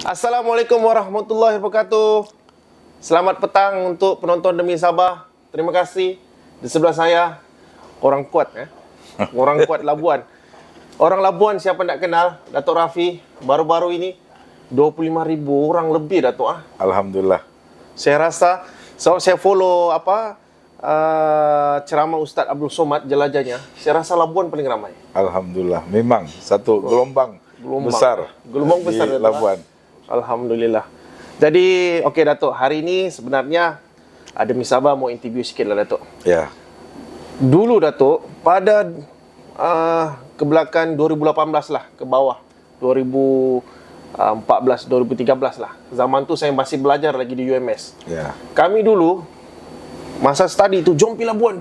Assalamualaikum warahmatullahi wabarakatuh. Selamat petang untuk penonton Demi Sabah. Terima kasih. Di sebelah saya, orang kuat Orang kuat Labuan. Orang Labuan siapa tak kenal, Datuk Rafi. Baru-baru ini 25,000 orang lebih Datuk Alhamdulillah. Saya rasa saya follow ceramah Ustaz Abdul Somad jelajahnya. Saya rasa Labuan paling ramai. Alhamdulillah. Memang satu gelombang besar di Labuan. Alhamdulillah. Jadi, okey Datuk, hari ini sebenarnya Demi Sabah mau interview sikit lah Datuk. Ya. Dulu Datuk, pada ke belakang 2018 lah, ke bawah 2014, 2013 lah. Zaman tu saya masih belajar lagi di UMS. Ya. Kami dulu masa study tu jom pi Labuan.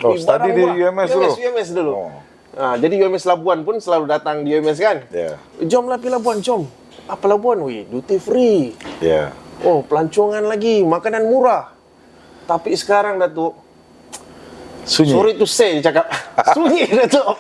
Oh, study di UMS dulu. UMS dulu. Oh. Jadi UMS Labuan pun selalu datang di UMS kan. Ya. Jomlah pi Labuan, jom. Apa Labuan? Wih, duty free. Ya. Oh, pelancongan lagi, makanan murah. Tapi sekarang Datuk, Sunyi. sorry to say cakap, sunyi Datuk.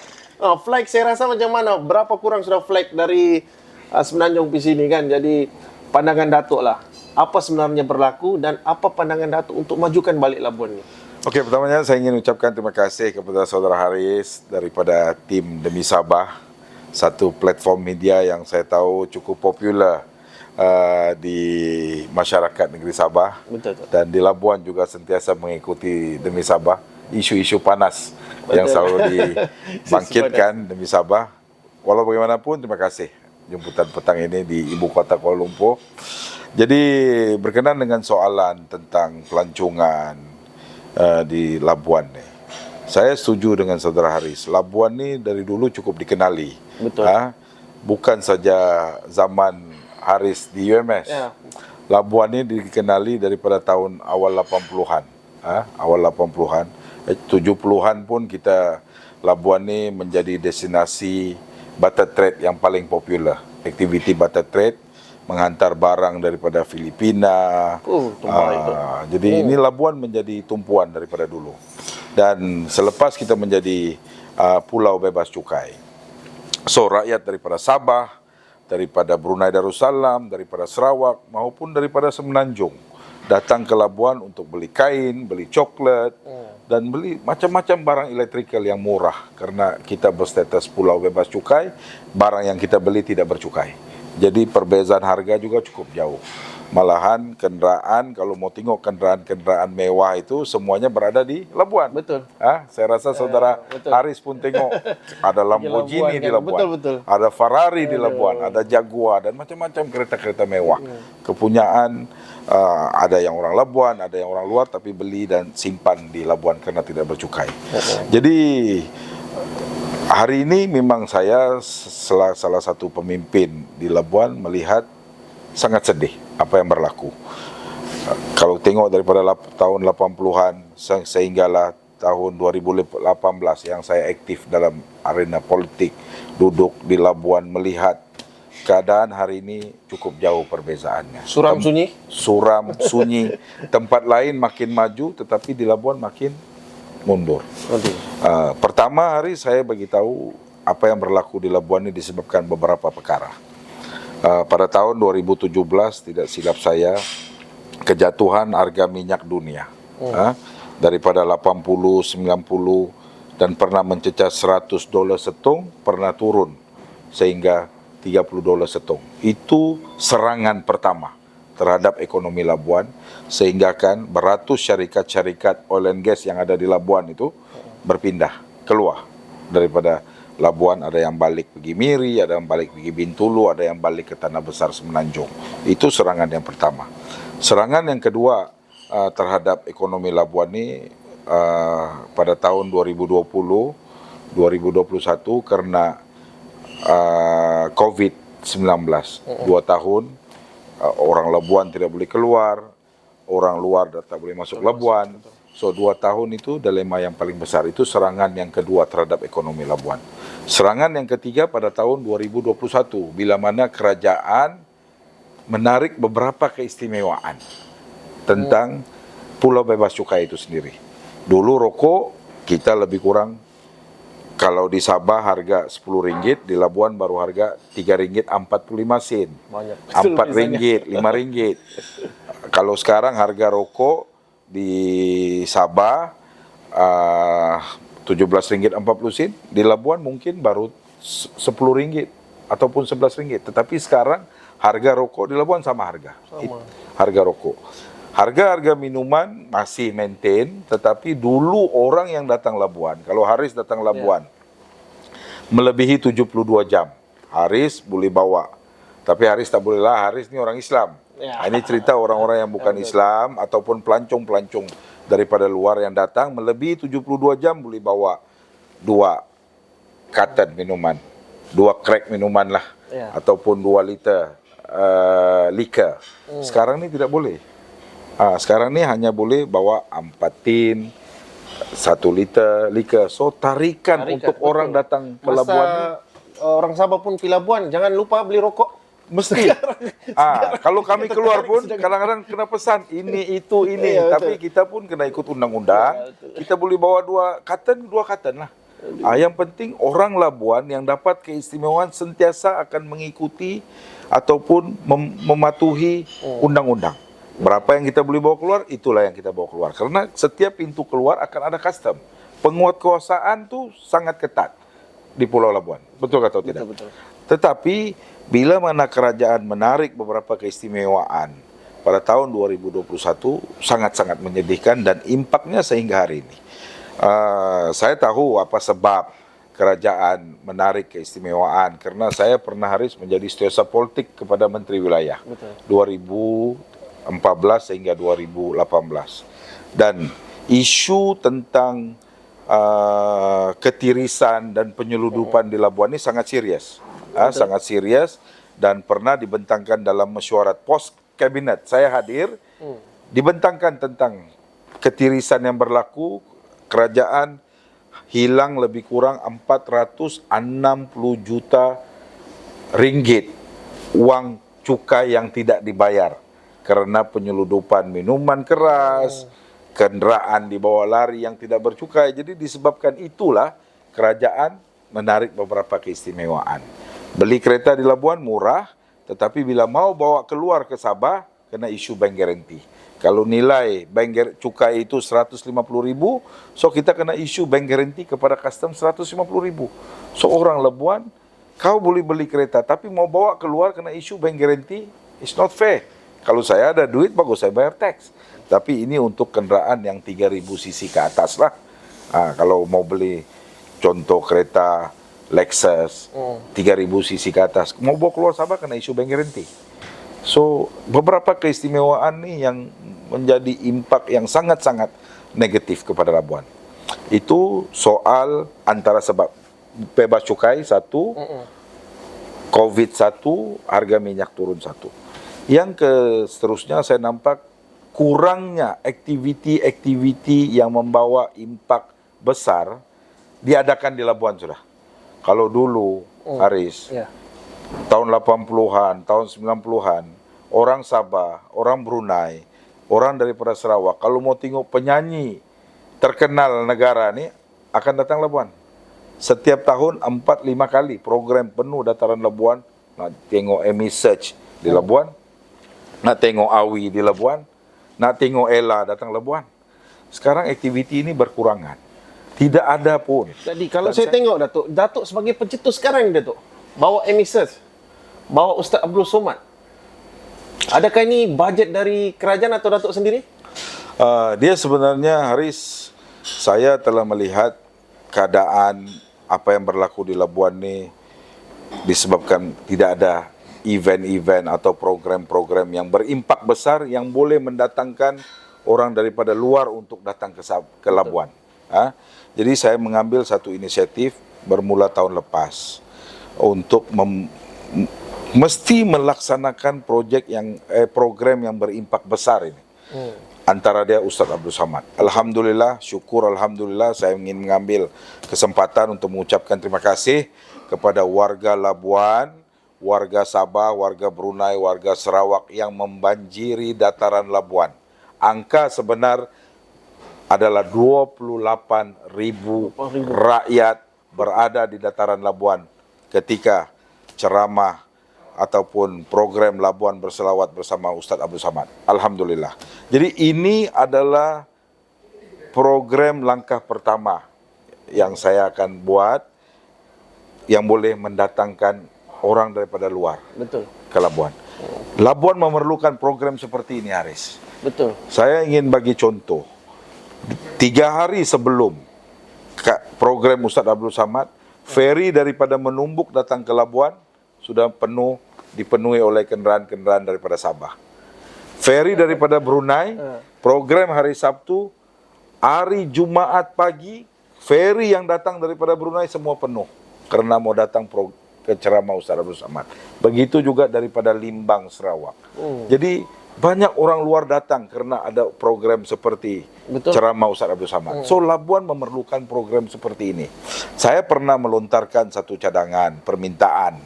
Flight saya rasa macam mana? Berapa kurang sudah flight dari Semenanjung ke sini kan? Jadi pandangan Datuk lah. Apa sebenarnya berlaku dan apa pandangan Datuk untuk majukan balik Labuan ni? Okey, pertamanya saya ingin ucapkan terima kasih kepada saudara Haris daripada tim Demi Sabah. Satu platform media yang saya tahu cukup popular di masyarakat negeri Sabah. Betul. Dan di Labuan juga sentiasa mengikuti Demi Sabah. Isu-isu panas yang selalu dibangkitkan Demi Sabah. Walau bagaimanapun, terima kasih jemputan petang ini di ibu kota Kuala Lumpur. Jadi berkenaan dengan soalan tentang pelancongan di Labuan ni, saya setuju dengan saudara Haris. Labuan ni dari dulu cukup dikenali. Betul. Bukan saja zaman Haris di UMS. Ya. Labuan ni dikenali daripada tahun awal 80-an. Awal 80-an. 70-an pun kita Labuan ni menjadi destinasi barter trade yang paling popular. Aktiviti barter trade menghantar barang daripada Filipina. Jadi ini Labuan menjadi tumpuan daripada dulu. Dan selepas kita menjadi pulau bebas cukai, so rakyat daripada Sabah, daripada Brunei Darussalam, daripada Sarawak maupun daripada Semenanjung datang ke Labuan untuk beli kain, beli coklat dan beli macam-macam barang elektrikal yang murah. Karena kita berstatus pulau bebas cukai, barang yang kita beli tidak bercukai. Jadi perbezaan harga juga cukup jauh. Malahan kenderaan, kalau mau tengok kenderaan mewah itu semuanya berada di Labuan. Betul. Saya rasa saudara Haris pun tengok ada Lamborghini di Labuan, betul. ada Ferrari di Labuan, ada Jaguar dan macam-macam kereta-kereta mewah. Kepunyaan ada yang orang Labuan, ada yang orang luar, tapi beli dan simpan di Labuan karena tidak bercukai. Jadi hari ini memang saya salah satu pemimpin di Labuan melihat sangat sedih apa yang berlaku. Kalau tengok daripada tahun 80-an sehinggalah tahun 2018 yang saya aktif dalam arena politik, duduk di Labuan melihat keadaan hari ini cukup jauh perbezaannya. Suram sunyi. Tempat lain makin maju tetapi di Labuan makin mundur. Pertama hari saya bagi tahu apa yang berlaku di Labuan ini disebabkan beberapa perkara. Pada tahun 2017 tidak silap saya, kejatuhan harga minyak dunia daripada 80, 90 dan pernah mencecah $100 setung, pernah turun sehingga $30 setung. Itu serangan pertama terhadap ekonomi Labuan, sehingga kan beratus syarikat-syarikat oil and gas yang ada di Labuan itu berpindah keluar daripada Labuan. Ada yang balik pergi Miri, ada yang balik pergi Bintulu, ada yang balik ke Tanah Besar Semenanjung. Itu serangan yang pertama. Serangan yang kedua terhadap ekonomi Labuan ini pada tahun 2020, 2021 karena COVID-19. 2 tahun orang Labuan tidak boleh keluar, orang luar tak boleh masuk Labuan. So 2 tahun itu dilema yang paling besar. Itu serangan yang kedua terhadap ekonomi Labuan. Serangan yang ketiga pada tahun 2021 bila mana kerajaan menarik beberapa keistimewaan tentang pulau bebas cukai itu sendiri. Dulu rokok kita lebih kurang Kalau di Sabah harga Rp10, di Labuan baru harga Rp3.45. Banyak. Rp4, Rp5. Kalau sekarang harga rokok di Sabah Rp17.40, di Labuan mungkin baru Rp10 ataupun Rp11. Tetapi sekarang harga rokok di Labuan sama harga. Harga rokok. Harga-harga minuman masih maintain, tetapi dulu orang yang datang Labuan, kalau Haris datang Labuan, melebihi 72 jam, Haris boleh bawa. Tapi Haris tak boleh lah, Haris ini orang Islam. Ini cerita orang-orang yang bukan Islam, ataupun pelancong-pelancong daripada luar yang datang, melebihi 72 jam boleh bawa 2 carton minuman, 2 crack minuman lah, ataupun 2 liter liquor. Sekarang ini tidak boleh. Sekarang ini hanya boleh bawa 4 tin, 1 liter liquor. So tarikan untuk betul. Orang datang ke Labuan ini, orang Sabah pun pergi Labuan, jangan lupa beli rokok. Mesti. Kalau kami keluar pun kadang-kadang kena pesan ini itu ini, tapi betul. Kita pun kena ikut undang-undang. Kita boleh bawa 2 carton lah. Yang penting orang Labuan yang dapat keistimewaan sentiasa akan mengikuti ataupun mematuhi undang-undang. Berapa yang kita boleh bawa keluar, itulah yang kita bawa keluar. Karena setiap pintu keluar akan ada custom. Penguatkuasaan tuh sangat ketat di Pulau Labuan. Betul atau tidak? Betul. Tetapi bila mana kerajaan menarik beberapa keistimewaan pada tahun 2021 sangat-sangat menyedihkan dan impaknya sehingga hari ini. Saya tahu apa sebab kerajaan menarik keistimewaan, karena saya pernah Haris menjadi setiausaha politik kepada Menteri Wilayah. Betul. 2014 sehingga 2018. Dan isu tentang ketirisan dan penyeludupan di Labuan ini sangat serius. Sangat serius dan pernah dibentangkan dalam mesyuarat pos kabinet. Saya hadir, dibentangkan tentang ketirisan yang berlaku. Kerajaan hilang lebih kurang 460 juta ringgit uang cukai yang tidak dibayar karena penyeludupan minuman keras, kendaraan dibawa lari yang tidak bercukai. Jadi disebabkan itulah kerajaan menarik beberapa keistimewaan. Beli kereta di Labuan murah, tetapi bila mau bawa keluar ke Sabah, kena isu bank guarantee. Kalau nilai bank cukai itu 150.000, so kita kena isu bank guarantee kepada custom 150.000. So orang Labuan, kau boleh beli kereta, tapi mau bawa keluar kena isu bank guarantee, it's not fair. Kalau saya ada duit, bagus saya bayar tax. Tapi ini untuk kendaraan yang 3.000 cc ke atas lah. Kalau mau beli contoh kereta Lexus 3.000 cc ke atas, mau bawa keluar Sabah kena isu bank guarantee. So beberapa keistimewaan nih yang menjadi impak yang sangat-sangat negatif kepada Labuan. Itu soal antara sebab bebas cukai satu, COVID satu, harga minyak turun satu. Yang seterusnya saya nampak kurangnya aktiviti-aktiviti yang membawa impak besar diadakan di Labuan sudah. Kalau dulu, Haris, tahun 80-an, tahun 90-an, orang Sabah, orang Brunei, orang daripada Sarawak, kalau mau tengok penyanyi terkenal negara ni, akan datang Labuan. Setiap tahun 4-5 kali program penuh dataran Labuan, nak tengok Amy Search di Labuan, nak tengok Awi di Labuan, nak tengok Ella datang Labuan. Sekarang aktiviti ini berkurangan. Tidak ada pun. Jadi kalau saya tengok Datuk sebagai pencetus sekarang ni Datuk, bawa Amy Search, bawa Ustaz Abdul Somad. Adakah ini bajet dari kerajaan atau Datuk sendiri? Dia sebenarnya, Haris, saya telah melihat keadaan apa yang berlaku di Labuan ni disebabkan tidak ada event-event atau program-program yang berimpak besar yang boleh mendatangkan orang daripada luar untuk datang ke Labuan. Jadi saya mengambil satu inisiatif bermula tahun lepas untuk mesti melaksanakan program yang berimpak besar ini. Antara dia Ustaz Abdul Somad. Alhamdulillah, syukur Alhamdulillah, saya ingin mengambil kesempatan untuk mengucapkan terima kasih kepada warga Labuan, warga Sabah, warga Brunei, warga Sarawak yang membanjiri dataran Labuan. Angka sebenar adalah 28.000 rakyat berada di dataran Labuan ketika ceramah ataupun program Labuan berselawat bersama Ustadz Abdul Samad. Alhamdulillah. Jadi ini adalah program langkah pertama yang saya akan buat yang boleh mendatangkan orang daripada luar Betul. ke Labuan. Labuan memerlukan program seperti ini, Haris. Betul. Saya ingin bagi contoh. 3 hari sebelum program Ustadz Abdul Samad, feri daripada Menumbuk datang ke Labuan sudah dipenuhi oleh kendaraan-kendaraan daripada Sabah. Feri daripada Brunei, program hari Sabtu, hari Jumaat pagi, feri yang datang daripada Brunei semua penuh karena mau datang ke ceramah Ustadz Abdul Samad. Begitu juga daripada Limbang, Sarawak. Jadi banyak orang luar datang karena ada program seperti ceramah Ustadz Abdul Samad. So Labuan memerlukan program seperti ini. Saya pernah melontarkan satu cadangan, permintaan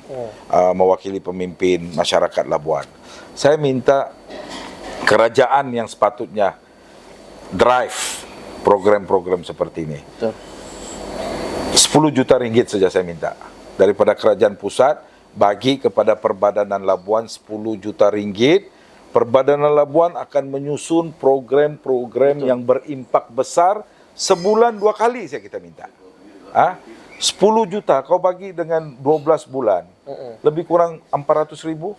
mewakili pemimpin masyarakat Labuan. Saya minta kerajaan yang sepatutnya drive program-program seperti ini. 10 juta ringgit saja saya minta. Daripada kerajaan pusat, bagi kepada Perbadanan Labuan 10 juta ringgit. Perbadanan Labuan akan menyusun program-program yang berimpak besar sebulan 2 kali saya kita minta. 10 juta kau bagi dengan 12 bulan. Lebih kurang 400.000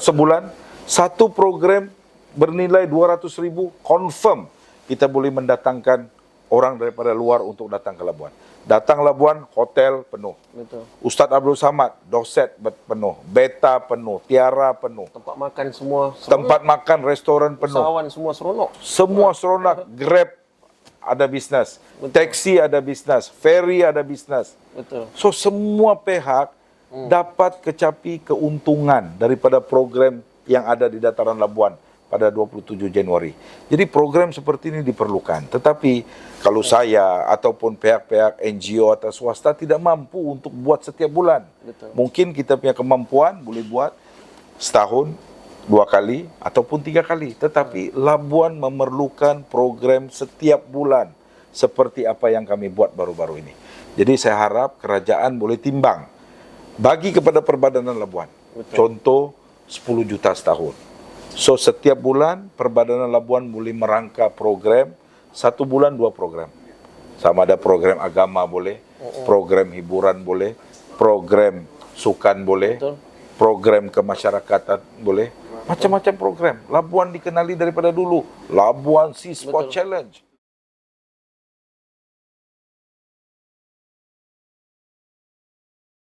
sebulan. Satu program bernilai 200.000 confirm kita boleh mendatangkan orang daripada luar untuk datang ke Labuan. Datang Labuan, hotel penuh. Ustadz Abdul Samad, Doset penuh, Beta penuh, Tiara penuh. Tempat makan semua seronok. Tempat makan, restoran penuh. Usahawan semua seronok. Semua seronok. Grab ada bisnes, taksi ada bisnes, ferry ada bisnes. So semua pihak dapat kecapi keuntungan daripada program yang ada di dataran Labuan pada 27 Januari. Jadi program seperti ini diperlukan. Tetapi kalau saya ataupun pihak-pihak NGO atau swasta tidak mampu untuk buat setiap bulan. Mungkin kita punya kemampuan boleh buat setahun 2 kali ataupun 3 kali. Tetapi Labuan memerlukan program setiap bulan seperti apa yang kami buat baru-baru ini. Jadi saya harap kerajaan boleh timbang bagi kepada Perbadanan Labuan. Contoh 10 juta setahun. So setiap bulan Perbadanan Labuan boleh merangka program, 1 bulan 2 program. Sama ada program agama boleh, program hiburan boleh, program sukan boleh, program kemasyarakatan boleh, macam-macam program. Labuan dikenali daripada dulu, Labuan Sea Sport Challenge.